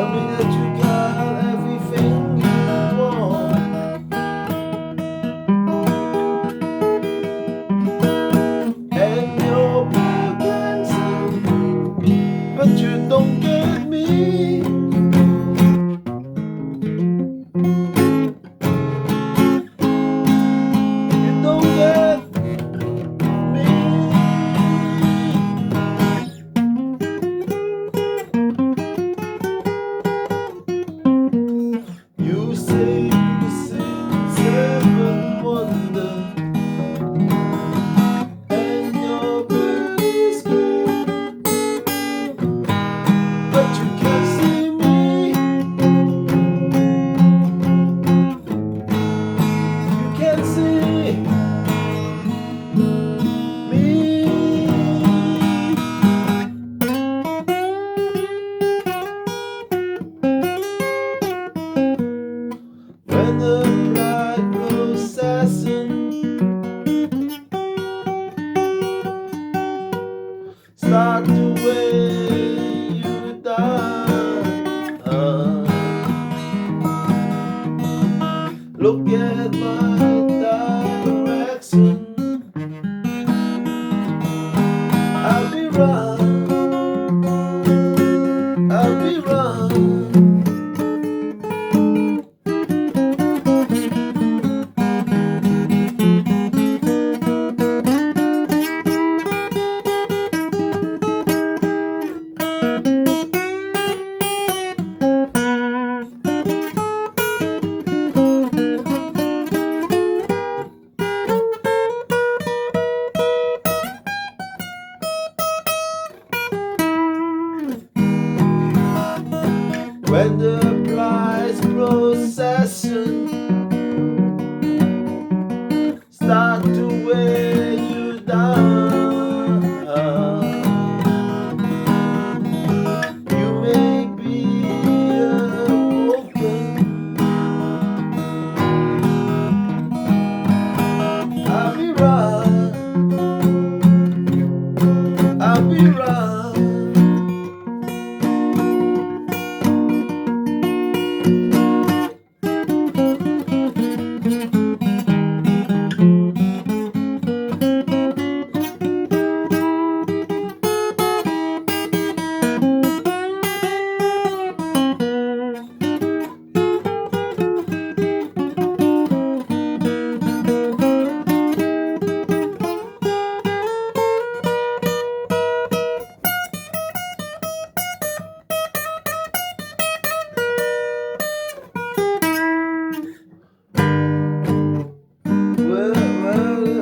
Tell me that you got everything you want, and you're big and silly, but you don't get me. You don't get me. You say this is seven wonder, and your bird is great, but you can't see me. You can't see me. When the bright procession start to weigh you down, look at my direction. I'll be right, I'll be right. When the prize procession start to weigh you down, you may be broken. I'll be right, I'll be right.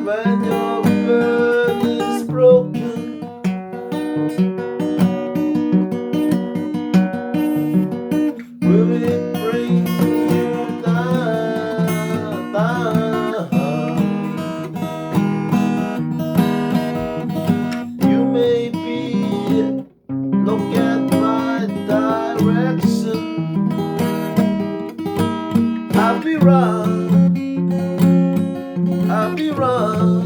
When your bird is broken, will it bring you down? You may be, look at my direction. I'll be right, I'll be right.